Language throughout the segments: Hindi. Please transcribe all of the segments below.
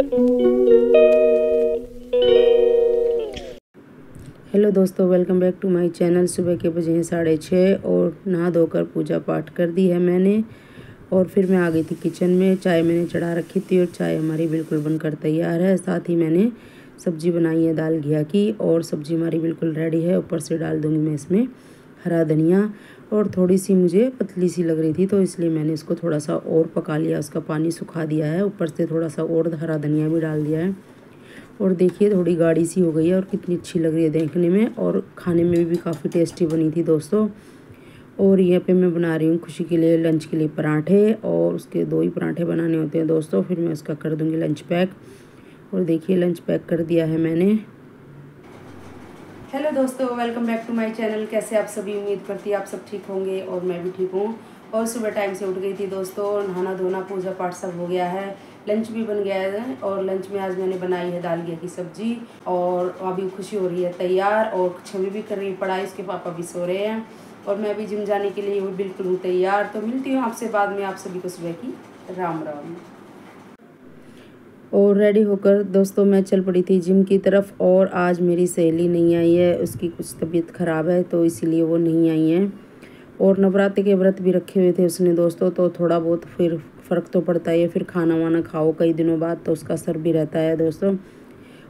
हेलो दोस्तों, welcome back to my channel. सुबह के बजे हैं 6:30 और नहा धोकर पूजा पाठ कर दी है मैंने। और फिर मैं आ गई थी किचन में। चाय मैंने चढ़ा रखी थी और चाय हमारी बिल्कुल बनकर तैयार है। साथ ही मैंने सब्जी बनाई है दाल घिया की, और सब्जी हमारी बिल्कुल रेडी है। ऊपर से डाल दूँगी मैं इसमें हरा धनिया। और थोड़ी सी मुझे पतली सी लग रही थी तो इसलिए मैंने इसको थोड़ा सा और पका लिया, उसका पानी सुखा दिया है। ऊपर से थोड़ा सा और हरा धनिया भी डाल दिया है। और देखिए थोड़ी गाढ़ी सी हो गई है और कितनी अच्छी लग रही है देखने में, और खाने में भी काफ़ी टेस्टी बनी थी दोस्तों। और यहाँ पे मैं बना रही हूँ खुशी के लिए लंच के लिए पराठे, और उसके 2 ही पराठे बनाने होते हैं दोस्तों। फिर मैं उसका कर दूँगी लंच पैक। और देखिए लंच पैक कर दिया है मैंने। हेलो दोस्तों, welcome back to my channel. कैसे आप सभी, उम्मीद करती है आप सब ठीक होंगे और मैं भी ठीक हूँ। और सुबह टाइम से उठ गई थी दोस्तों, नहाना धोना पूजा पाठ सब हो गया है, लंच भी बन गया है। और लंच में आज मैंने बनाई है दाल घिया की सब्जी। और अभी खुशी हो रही है तैयार, और छवि भी कर रही है पढ़ाई, उसके पापा भी सो रहे हैं। और मैं भी जिम जाने के लिए बिल्कुल हूँ तैयार। तो मिलती हूँ आपसे बाद में। आप सभी को सुबह की राम राम। और रेडी होकर दोस्तों मैं चल पड़ी थी जिम की तरफ। और आज मेरी सहेली नहीं आई है, उसकी कुछ तबीयत ख़राब है तो इसीलिए वो नहीं आई है। और नवरात्रि के व्रत भी रखे हुए थे उसने दोस्तों, तो थोड़ा बहुत फिर फ़र्क तो पड़ता ही है। फिर खाना वाना खाओ कई दिनों बाद तो उसका असर भी रहता है दोस्तों।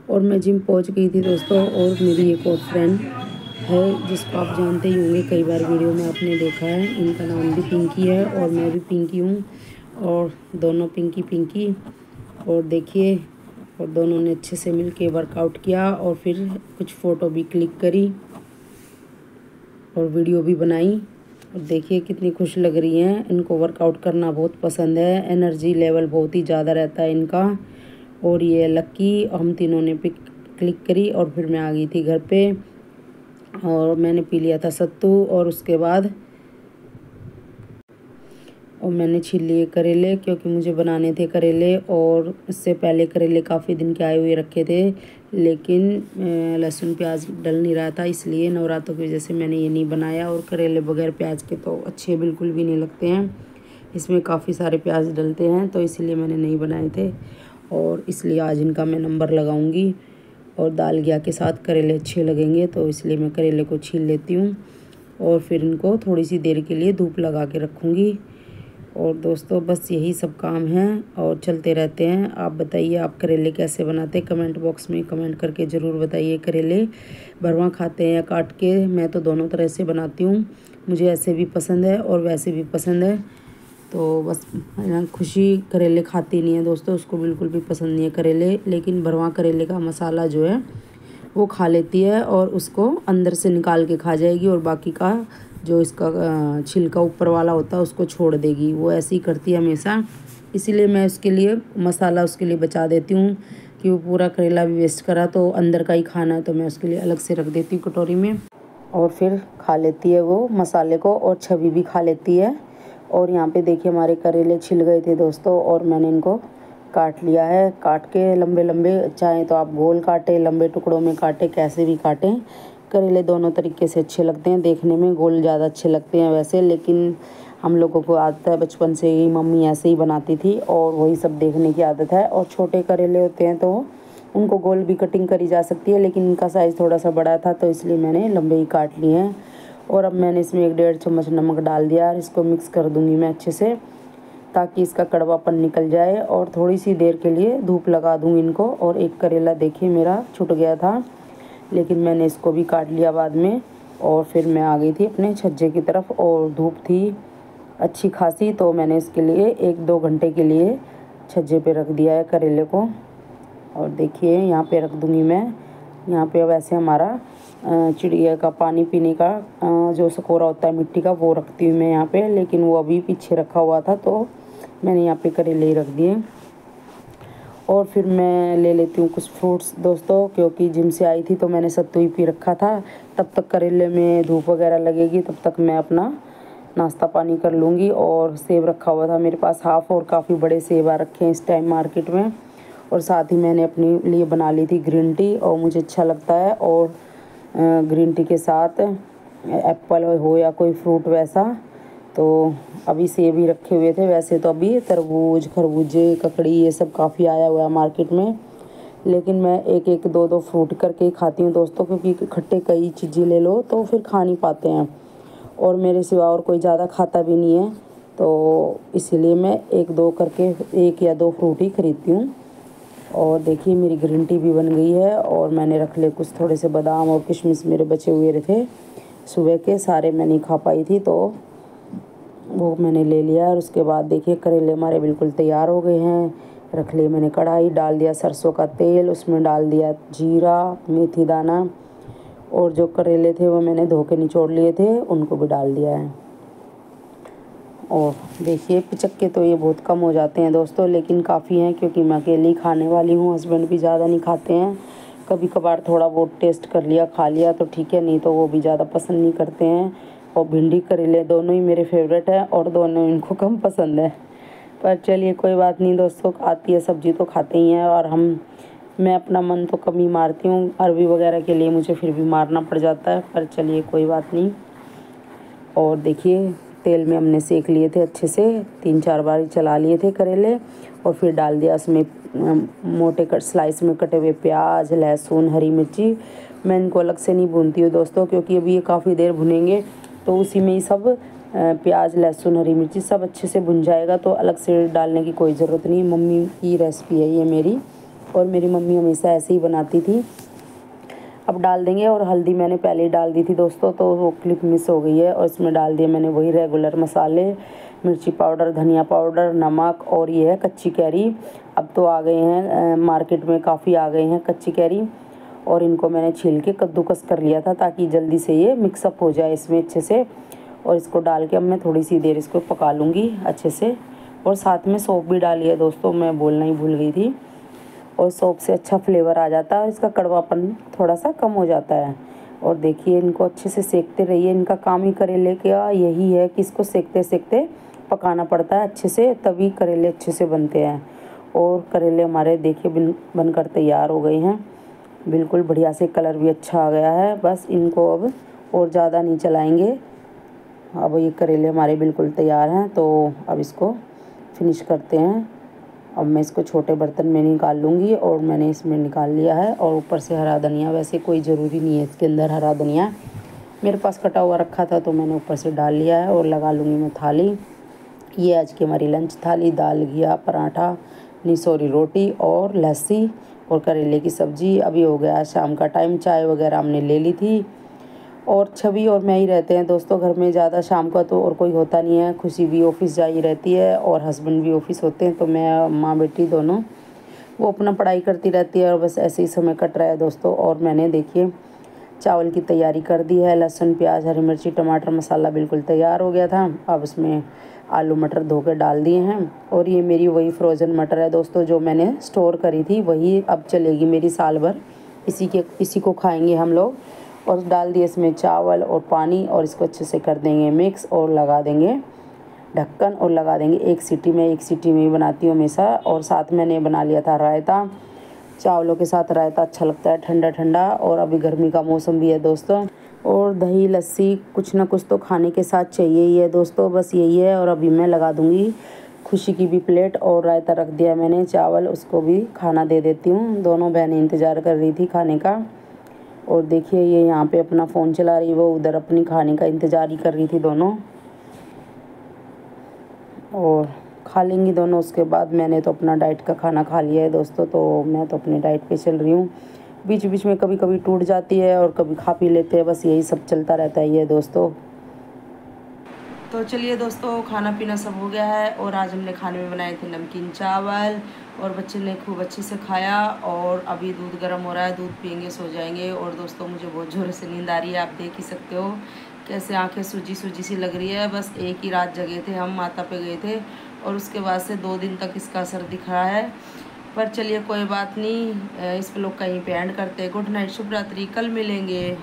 और मैं जिम पहुंच गई थी दोस्तों। और मेरी एक और फ्रेंड है जिसको आप जानते ही होंगे, कई बार वीडियो में आपने देखा है। इनका नाम भी पिंकी है और मैं भी पिंकी हूँ, और दोनों पिंकी पिंकी। और देखिए, और दोनों ने अच्छे से मिलके वर्कआउट किया और फिर कुछ फ़ोटो भी क्लिक करी और वीडियो भी बनाई। और देखिए कितनी खुश लग रही हैं। इनको वर्कआउट करना बहुत पसंद है, एनर्जी लेवल बहुत ही ज़्यादा रहता है इनका। और ये लक्की, हम तीनों ने पिक क्लिक करी और फिर मैं आ गई थी घर पे। और मैंने पी लिया था सत्तू, और उसके बाद और मैंने छील लिए करेले, क्योंकि मुझे बनाने थे करेले। और इससे पहले करेले काफ़ी दिन के आए हुए रखे थे, लेकिन लहसुन प्याज डल नहीं रहा था, इसलिए नवरात्रों की वजह से मैंने ये नहीं बनाया। और करेले बगैर प्याज के तो अच्छे बिल्कुल भी नहीं लगते हैं, इसमें काफ़ी सारे प्याज डलते हैं, तो इसलिए मैंने नहीं बनाए थे। और इसलिए आज इनका मैं नंबर लगाऊंगी। और दाल घिया के साथ करेले अच्छे लगेंगे, तो इसलिए मैं करेले को छील लेती हूँ और फिर इनको थोड़ी सी देर के लिए धूप लगा के रखूँगी। और दोस्तों बस यही सब काम है और चलते रहते हैं। आप बताइए आप करेले कैसे बनाते हैं, कमेंट बॉक्स में कमेंट करके ज़रूर बताइए। करेले भरवा खाते हैं या काट के? मैं तो दोनों तरह से बनाती हूँ, मुझे ऐसे भी पसंद है और वैसे भी पसंद है। तो बस खुशी करेले खाती नहीं है दोस्तों, उसको बिल्कुल भी पसंद नहीं है करेले। लेकिन भरवा करेले का मसाला जो है वो खा लेती है, और उसको अंदर से निकाल के खा जाएगी, और बाकी का जो इसका छिलका ऊपर वाला होता है उसको छोड़ देगी। वो ऐसे ही करती है हमेशा, इसीलिए मैं उसके लिए मसाला उसके लिए बचा देती हूँ कि वो पूरा करेला भी वेस्ट करा तो अंदर का ही खाना है, तो मैं उसके लिए अलग से रख देती हूँ कटोरी में। और फिर खा लेती है वो मसाले को, और छवि भी खा लेती है। और यहाँ पे देखिए हमारे करेले छिल गए थे दोस्तों, और मैंने इनको काट लिया है। काट के लंबे लंबे, चाहे तो आप गोल काटें, लंबे टुकड़ों में काटें, कैसे भी काटें। करेले दोनों तरीके से अच्छे लगते हैं देखने में, गोल ज़्यादा अच्छे लगते हैं वैसे, लेकिन हम लोगों को आदत है बचपन से ही, मम्मी ऐसे ही बनाती थी और वही सब देखने की आदत है। और छोटे करेले होते हैं तो उनको गोल भी कटिंग करी जा सकती है, लेकिन इनका साइज़ थोड़ा सा बड़ा था तो इसलिए मैंने लंबे ही काट लिए हैं। और अब मैंने इसमें 1-1.5 चम्मच नमक डाल दिया, और इसको मिक्स कर दूँगी मैं अच्छे से, ताकि इसका कड़वापन निकल जाए। और थोड़ी सी देर के लिए धूप लगा दूँगी इनको। और एक करेला देखिए मेरा छूट गया था, लेकिन मैंने इसको भी काट लिया बाद में। और फिर मैं आ गई थी अपने छज्जे की तरफ, और धूप थी अच्छी खासी, तो मैंने इसके लिए 1-2 घंटे के लिए छज्जे पे रख दिया है करेले को। और देखिए यहाँ पे रख दूँगी मैं। यहाँ पे वैसे हमारा चिड़िया का पानी पीने का जो सकोरा होता है मिट्टी का, वो रखती हूँ मैं यहाँ पे, लेकिन वो अभी पीछे रखा हुआ था तो मैंने यहाँ पे करेले ही रख दिए। और फिर मैं ले लेती हूँ कुछ फ्रूट्स दोस्तों, क्योंकि जिम से आई थी तो मैंने सत्तू ही पी रखा था। तब तक करेले में धूप वगैरह लगेगी, तब तक मैं अपना नाश्ता पानी कर लूँगी। और सेब रखा हुआ था मेरे पास हाफ़, और काफ़ी बड़े सेब आ रखे हैं इस टाइम मार्केट में। और साथ ही मैंने अपने लिए बना ली थी ग्रीन टी, और मुझे अच्छा लगता है। और ग्रीन टी के साथ एप्पल हो या कोई फ्रूट वैसा, तो अभी सेब ही रखे हुए थे। वैसे तो अभी तरबूज, खरबूजे, ककड़ी ये सब काफ़ी आया हुआ है मार्केट में, लेकिन मैं एक एक दो दो फ्रूट करके ही खाती हूँ दोस्तों, क्योंकि इकट्ठे कई चीज़ें ले लो तो फिर खा नहीं पाते हैं, और मेरे सिवा और कोई ज़्यादा खाता भी नहीं है, तो इसीलिए मैं एक दो करके 1 या 2 फ्रूट ही खरीदती हूँ। और देखिए मेरी ग्रीन टी भी बन गई है, और मैंने रख ले कुछ थोड़े से बादाम और किशमिश मेरे बचे हुए थे सुबह के, सारे मैं नहीं खा पाई थी तो वो मैंने ले लिया। और उसके बाद देखिए करेले हमारे बिल्कुल तैयार हो गए हैं। रख लिए मैंने कढ़ाई, डाल दिया सरसों का तेल, उसमें डाल दिया जीरा, मेथी दाना, और जो करेले थे वो मैंने धो के निचोड़ लिए थे उनको भी डाल दिया है। और देखिए पिचक्के तो ये बहुत कम हो जाते हैं दोस्तों, लेकिन काफ़ी हैं क्योंकि मैं अकेली खाने वाली हूँ, हस्बैंड भी ज़्यादा नहीं खाते हैं। कभी कभार थोड़ा बहुत टेस्ट कर लिया, खा लिया तो ठीक है, नहीं तो वो भी ज़्यादा पसंद नहीं करते हैं। और भिंडी करेले दोनों ही मेरे फेवरेट हैं, और दोनों इनको कम पसंद है। पर चलिए कोई बात नहीं दोस्तों, आती है सब्ज़ी तो खाते ही हैं। और मैं अपना मन तो कम ही मारती हूँ, अरबी वगैरह के लिए मुझे फिर भी मारना पड़ जाता है, पर चलिए कोई बात नहीं। और देखिए तेल में हमने सेक लिए थे अच्छे से, 3-4 बार ही चला लिए थे करेले, और फिर डाल दिया उसमें मोटे कट स्लाइस में कटे हुए प्याज, लहसुन, हरी मिर्ची। मैं इनको अलग से नहीं भूनती हूँ दोस्तों, क्योंकि अभी ये काफ़ी देर भुनेंगे तो उसी में ही सब प्याज, लहसुन, हरी मिर्ची सब अच्छे से भुन जाएगा, तो अलग से डालने की कोई ज़रूरत नहीं। मम्मी की रेसिपी है ये मेरी, और मेरी मम्मी हमेशा ऐसे ही बनाती थी। अब डाल देंगे, और हल्दी मैंने पहले ही डाल दी थी दोस्तों, तो वो क्लिप मिस हो गई है। और इसमें डाल दिए मैंने वही रेगुलर मसाले, मिर्ची पाउडर, धनिया पाउडर, नमक, और ये है कच्ची कैरी। अब तो आ गए हैं मार्केट में, काफ़ी आ गए हैं कच्ची कैरी, और इनको मैंने छील के कद्दूकस कर लिया था ताकि जल्दी से ये मिक्सअप हो जाए इसमें अच्छे से। और इसको डाल के अब मैं थोड़ी सी देर इसको पका लूँगी अच्छे से। और साथ में सौंफ भी डाली है दोस्तों, मैं बोलना ही भूल गई थी। और सौंफ से अच्छा फ्लेवर आ जाता है और इसका कड़वापन थोड़ा सा कम हो जाता है। और देखिए इनको अच्छे से सेकते रहिए, इनका काम ही करेले का यही है कि इसको सेकते सेकते पकाना पड़ता है अच्छे से, तभी करेले अच्छे से बनते हैं। और करेले हमारे देखिए बनकर तैयार हो गए हैं, बिल्कुल बढ़िया से, कलर भी अच्छा आ गया है। बस इनको अब और ज़्यादा नहीं चलाएंगे, अब ये करेले हमारे बिल्कुल तैयार हैं, तो अब इसको फिनिश करते हैं। अब मैं इसको छोटे बर्तन में निकाल लूँगी, और मैंने इसमें निकाल लिया है। और ऊपर से हरा धनिया, वैसे कोई ज़रूरी नहीं है इसके अंदर हरा धनिया, मेरे पास कटा हुआ रखा था तो मैंने ऊपर से डाल लिया है। और लगा लूँगी मैं थाली। ये आज की हमारी लंच थाली, दाल, घिया, पराठा, निसोरी रोटी और लस्सी और करेले की सब्ज़ी। अभी हो गया शाम का टाइम, चाय वगैरह हमने ले ली थी। और छवि और मैं ही रहते हैं दोस्तों घर में, ज़्यादा शाम का तो और कोई होता नहीं है। खुशी भी ऑफिस जा ही रहती है, और हस्बैंड भी ऑफिस होते हैं, तो मैं माँ बेटी दोनों, वो अपना पढ़ाई करती रहती है, और बस ऐसे ही समय कट रहा है दोस्तों। और मैंने देखिए चावल की तैयारी कर दी है, लहसुन, प्याज, हरी मिर्ची, टमाटर, मसाला बिल्कुल तैयार हो गया था। अब उसमें आलू मटर धो के डाल दिए हैं। और ये मेरी वही फ्रोज़न मटर है दोस्तों जो मैंने स्टोर करी थी, वही अब चलेगी मेरी साल भर, इसी को खाएंगे हम लोग। और डाल दिए इसमें चावल और पानी, और इसको अच्छे से कर देंगे मिक्स, और लगा देंगे ढक्कन, और लगा देंगे 1 सीटी में। 1 सीटी में ही बनाती हूँ हमेशा। और साथ मैंने बना लिया था रायता, चावलों के साथ रायता अच्छा लगता है ठंडा ठंडा, और अभी गर्मी का मौसम भी है दोस्तों, और दही लस्सी कुछ ना कुछ तो खाने के साथ चाहिए ही है दोस्तों, बस यही है। और अभी मैं लगा दूँगी खुशी की भी प्लेट, और रायता रख दिया मैंने, चावल उसको भी खाना दे देती हूँ। दोनों बहनें इंतज़ार कर रही थी खाने का। और देखिए ये यहाँ पे अपना फ़ोन चला रही, वो उधर अपनी खाने का इंतज़ार ही कर रही थी दोनों। और खा लेंगी दोनों, उसके बाद मैंने तो अपना डाइट का खाना खा लिया है दोस्तों, तो मैं तो अपने डाइट पे चल रही हूँ। बीच बीच में कभी कभी टूट जाती है और कभी खा पी लेते हैं, बस यही सब चलता रहता है ये दोस्तों। तो चलिए दोस्तों, खाना पीना सब हो गया है, और आज हमने खाने में बनाए थे नमकीन चावल, और बच्चे ने खूब अच्छे से खाया। और अभी दूध गर्म हो रहा है, दूध पियेंगे सो जाएंगे। और दोस्तों मुझे बहुत ज़ोर से नींद आ रही है, आप देख ही सकते हो कैसे आंखें सूजी सूजी सी लग रही है। बस एक ही रात जगे थे हम, माता पे गए थे, और उसके बाद से 2 दिन तक इसका असर दिख रहा है। पर चलिए कोई बात नहीं, इस व्लॉग का यहीं पे एंड करते हैं। गुड नाइट, शुभ रात्रि, कल मिलेंगे।